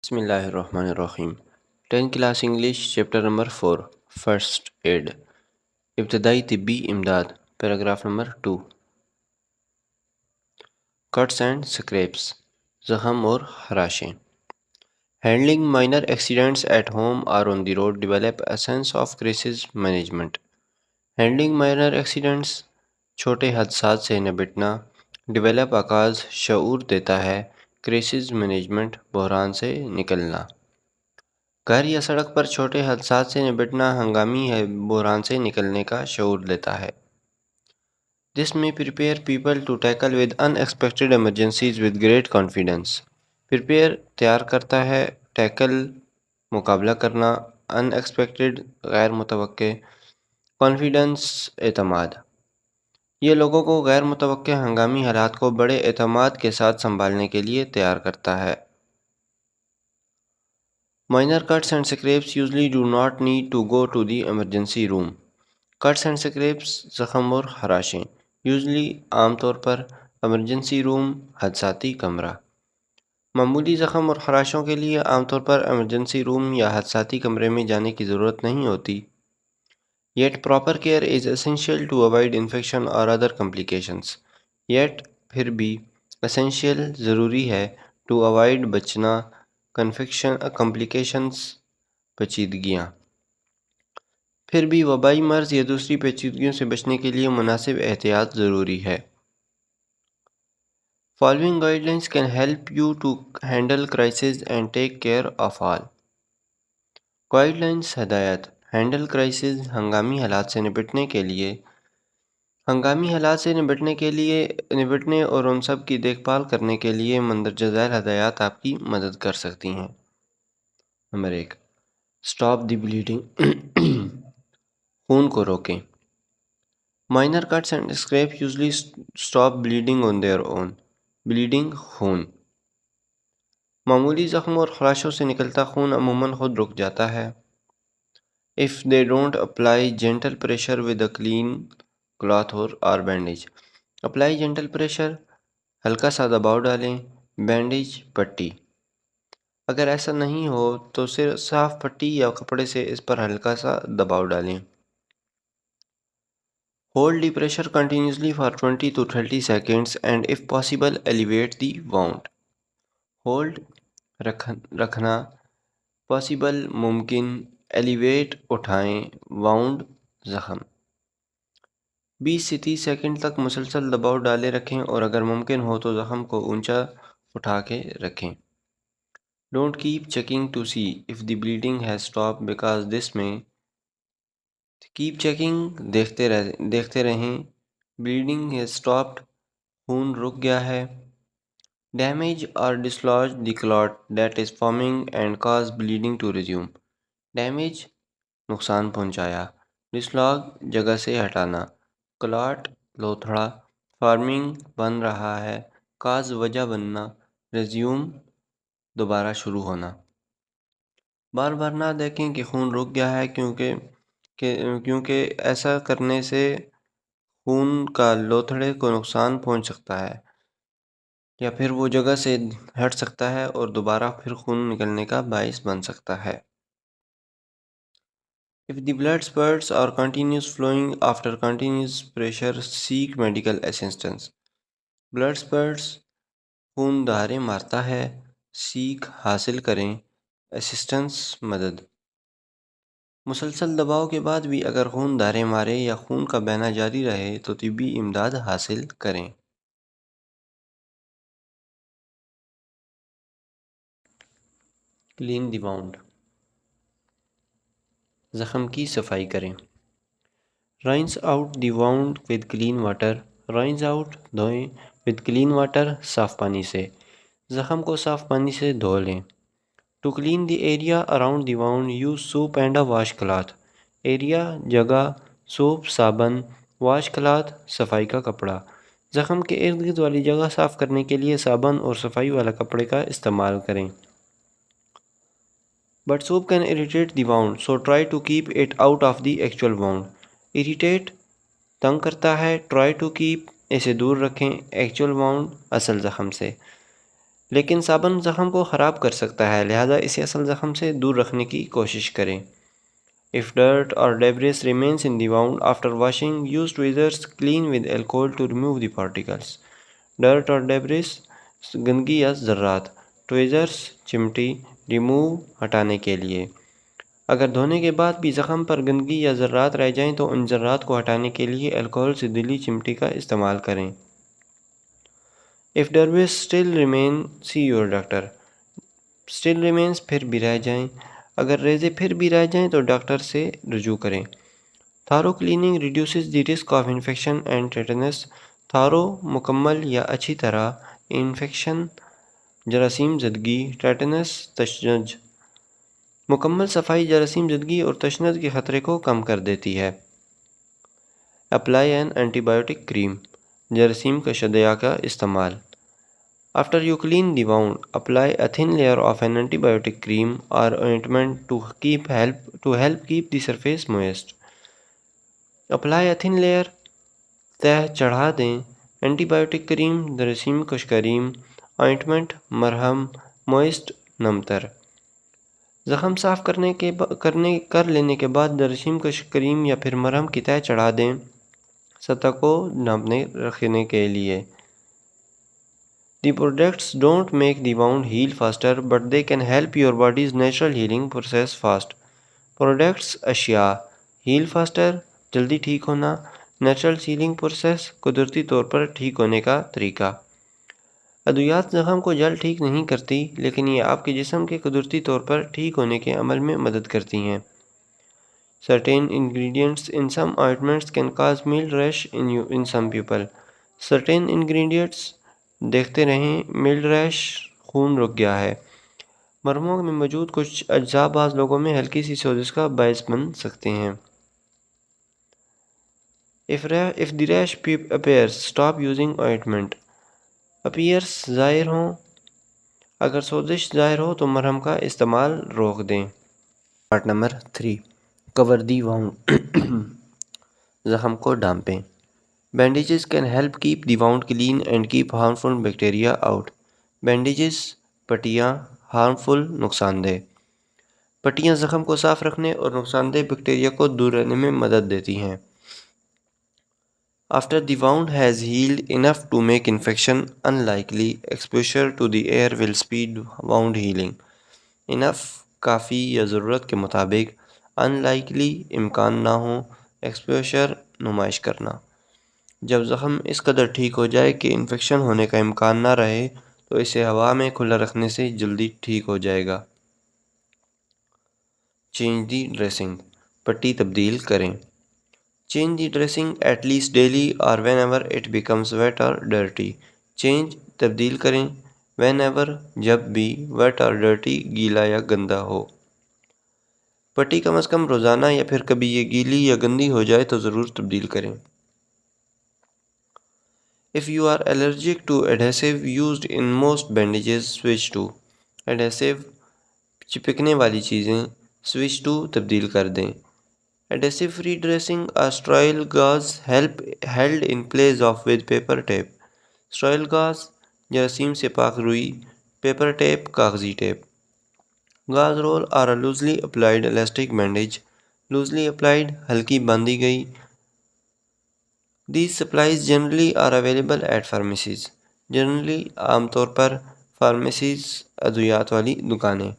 بسم اللہ الرحمن الرحیم 10 class English chapter number 4 first aid ابتدائی طبی امداد paragraph number 2 cuts and scrapes زخم اور خراشیں handling minor accidents at home اور on the road develop a sense of crisis management handling minor accidents چھوٹے حادثات سے نمٹنا ڈیولپ آغاز شعور دیتا ہے کرائسس مینجمنٹ بحران سے نکلنا گھر یا سڑک پر چھوٹے حادثات سے نمٹنا ہنگامی بحران سے نکلنے کا شعور دیتا ہے۔ This may prepare people to tackle with unexpected emergencies with great confidence۔ Prepare تیار کرتا ہے، tackle مقابلہ کرنا، unexpected غیر متوقع، confidence اعتماد۔ یہ لوگوں کو غیر متوقع ہنگامی حالات کو بڑے اعتماد کے ساتھ سنبھالنے کے لیے تیار کرتا ہے۔ Minor cuts and scrapes usually do not need to go to the emergency room۔ Cuts and scrapes زخم اور خراشیں usually عام طور پر ایمرجنسی روم حادثاتی کمرہ۔ معمولی زخم اور خراشوں کے لیے عام طور پر ایمرجنسی روم یا حادثاتی کمرے میں جانے کی ضرورت نہیں ہوتی۔ Yet proper care is essential to avoid infection or other complications۔ Yet پھر بھی essential ضروری ہے to avoid بچنا complications پیچیدگیاں۔ پھر بھی وبائی مرض یا دوسری پیچیدگیوں سے بچنے کے لیے مناسب احتیاط ضروری ہے۔ Following guidelines can help you to handle crisis and take care of all۔ Guide lines ہدایت ہینڈل کرائسس ہنگامی حالات سے نپٹنے کے لیے نپٹنے اور ان سب کی دیکھ بھال کرنے کے لیے مندرجہ ذیل ہدایات آپ کی مدد کر سکتی ہیں۔ نمبر 1، اسٹاپ دی بلیڈنگ خون کو روکیں۔ Minor cuts and scrape usually stop bleeding on their own. Bleeding خون، معمولی زخم اور خراشوں سے نکلتا خون عموماً خود رک جاتا ہے۔ If they don't apply gentle pressure with a clean cloth or bandage۔ Apply gentle pressure، ہلکا سا دباؤ ڈالیں، بینڈیج پٹی۔ اگر ایسا نہیں ہو تو صرف صاف پٹی یا کپڑے سے اس پر ہلکا سا دباؤ ڈالیں۔ Hold the pressure continuously for 20 to 30 seconds and if possible elevate the wound۔ Hold رکھنا، possible ممکن، elevate اٹھائیں، wound زخم۔ 20 سے 30 سیکنڈ تک مسلسل دباؤ ڈالے رکھیں اور اگر ممکن ہو تو زخم کو اونچا اٹھا کے رکھیں۔ Don't keep checking to see if the bleeding has stopped because this may۔ Keep checking دیکھتے رہیں، bleeding has stopped خون رک گیا ہے۔ Damage or dislodge the clot that is forming and cause bleeding to resume۔ Damage نقصان پہنچایا، dislodge جگہ سے ہٹانا، clot لوتھڑا، forming بن رہا ہے، cause وجہ بننا، resume دوبارہ شروع ہونا۔ بار بار نہ دیکھیں کہ خون رک گیا ہے کیونکہ ایسا کرنے سے خون کا لوتھڑے کو نقصان پہنچ سکتا ہے یا پھر وہ جگہ سے ہٹ سکتا ہے اور دوبارہ پھر خون نکلنے کا باعث بن سکتا ہے۔ If the blood spurts or continues flowing after continuous pressure seek medical assistance۔ Blood spurts خون دھاریں مارتا ہے، seek حاصل کریں، assistance مدد۔ مسلسل دباؤ کے بعد بھی اگر خون دھاریں مارے یا خون کا بہنا جاری رہے تو طبی امداد حاصل کریں۔ کلین دی واؤنڈ، زخم کی صفائی کریں۔ Rinse out the wound with clean water. Rinse out دھوئیں، ود کلین واٹر صاف پانی سے۔ زخم کو صاف پانی سے دھو لیں۔ To clean the area around the wound use soap and a wash cloth. Area جگہ، سوپ صابن، واش کلاتھ صفائی کا کپڑا۔ زخم کے ارد گرد والی جگہ صاف کرنے کے لیے صابن اور صفائی والا کپڑے کا استعمال کریں۔ But soap can irritate the wound, so try to keep it out of the actual wound۔ Irritate تنگ کرتا ہے، try to keep اسے دور رکھیں، actual wound اصل زخم سے۔ لیکن صابن زخم کو خراب کر سکتا ہے، لہذا اسے اصل زخم سے دور رکھنے کی کوشش کریں۔ If dirt or debris remains in the wound after washing, use tweezers clean with alcohol to remove the particles. Dirt اور debris گندگی یا ذرات، tweezers چمٹی ریموو ہٹانے کے لیے۔ اگر دھونے کے بعد بھی زخم پر گندگی یا ذرات رہ جائیں تو ان ذرات کو ہٹانے کے لیے الکحل سے دلی چمٹی کا استعمال کریں۔ If debris still remain, see your doctor. Still remains پھر بھی رہ جائیں، اگر ریزے پھر بھی رہ جائیں تو ڈاکٹر سے رجوع کریں۔ Thorough cleaning reduces the risk of infection and tetanus. Thorough مکمل یا اچھی طرح انفیکشن، جراثیم زدگی، ٹیٹنس تشنج۔ مکمل صفائی جراثیم زدگی اور تشنج کے خطرے کو کم کر دیتی ہے۔ اپلائی این اینٹی بایوٹک کریم، جراثیم کشیدہ کا استعمال۔ After you clean the wound, apply a thin layer of an antibiotic cream or ointment to help keep the surface moist. Apply a thin layer، تہ چڑھا دیں، اینٹی بایوٹک کریم، جراثیم کش کریم، ointment مرہم، موئسٹ نم تر۔ زخم صاف کر لینے کے بعد جراثیم کش کریم یا پھر مرہم کی تہ چڑھا دیں سطح کو ڈھانپنے رکھنے کے لیے۔ The products don't make the wound heal faster, but they can help your body's natural healing process fast. Products اشیاء heal faster جلدی ٹھیک ہونا، نیچرل ہیلنگ پروسیس قدرتی طور پر ٹھیک ہونے کا طریقہ۔ ادویات زخم کو جلد ٹھیک نہیں کرتی، لیکن یہ آپ کے جسم کے قدرتی طور پر ٹھیک ہونے کے عمل میں مدد کرتی ہیں۔ Certain ingredients in some ointments can cause mild rash in some people. Certain ingredients دیکھتے رہیں، ملڈ ریش خون رک گیا ہے۔ مرہموں میں موجود کچھ اجزاء بعض لوگوں میں ہلکی سی سوزش کا باعث بن سکتے ہیں۔ If the rash appears, stop using ointment. appears ظاہر ہوں، اگر سوزش ظاہر ہو تو مرہم کا استعمال روک دیں۔ پارٹ نمبر 3، کور دی wound۔ زخم کو ڈھانپیں۔ Bandages can help keep the wound clean and keep harmful bacteria out. Bandages پٹیاں harmful نقصان دہ۔ پٹیاں زخم کو صاف رکھنے اور نقصان دہ بیکٹیریا کو دور رہنے میں مدد دیتی ہیں۔ After the wound has healed enough to make infection unlikely, exposure to the air will speed wound healing. Enough کافی یا ضرورت کے مطابق، unlikely امکان نہ ہو، exposure نمائش کرنا۔ جب زخم اس قدر ٹھیک ہو جائے کہ انفیکشن ہونے کا امکان نہ رہے تو اسے ہوا میں کھلا رکھنے سے جلدی ٹھیک ہو جائے گا۔ چینج دی ڈریسنگ، پٹی تبدیل کریں۔ Change the dressing at least daily اور whenever it becomes wet اور ڈرٹی۔ چینج تبدیل کریں، وین ایور جب بھی، ویٹ اور ڈرٹی گیلا یا گندا ہو۔ پٹی کم از کم روزانہ یا پھر کبھی یہ گیلی یا گندی ہو جائے تو ضرور تبدیل کریں۔ If you are allergic to adhesive used in most bandages, switch to adhesive چپکنے والی چیزیں، switch to تبدیل کر دیں۔ Adhesive free dressing a sterile gauze held in place of with paper tape. Sterile gauze جراثیم سے پاک روئی، paper tape کاغذی tape. Gauze roll or a loosely applied elastic bandage. Loosely applied ہلکی باندھی گئی۔ These supplies generally are available at pharmacies. Generally عام طور پر فارمیسیز ادویات والی دکانیں۔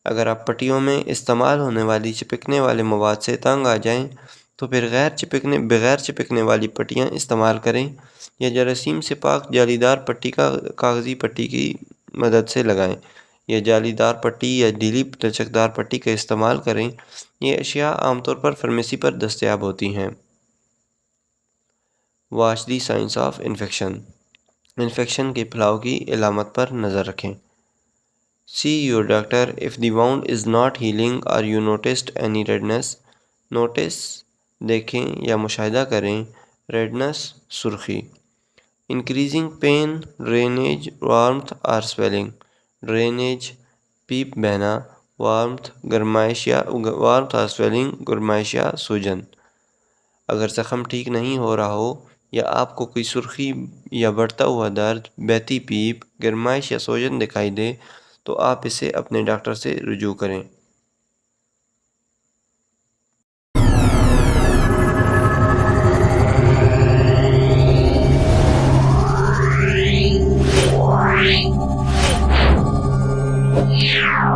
اگر آپ پٹیوں میں استعمال ہونے والی چپکنے والے مواد سے تنگ آ جائیں تو پھر بغیر چپکنے والی پٹیاں استعمال کریں یا جراثیم سے پاک جالی دار پٹی کا کاغذی پٹی کی مدد سے لگائیں یا جالی دار پٹی یا ڈھیلی لچکدار پٹی کا استعمال کریں۔ یہ اشیاء عام طور پر فارمیسی پر دستیاب ہوتی ہیں۔ Watch the science of infection, infection کے پھیلاؤ کی علامت پر نظر رکھیں۔ See your doctor if the wound is not healing or you noticed any redness. Notice دیکھیں یا مشاہدہ کریں، ریڈنس سرخی۔ Increasing pain, drainage, warmth or swelling. Drainage پیپ بہنا، warmth or swelling گرمائش یا سوجن۔ اگر زخم ٹھیک نہیں ہو رہا ہو یا آپ کو کوئی سرخی یا بڑھتا ہوا درد، بہتی پیپ، گرمائش یا سوجن دکھائی دے تو آپ اسے اپنے ڈاکٹر سے رجوع کریں۔ Yeah.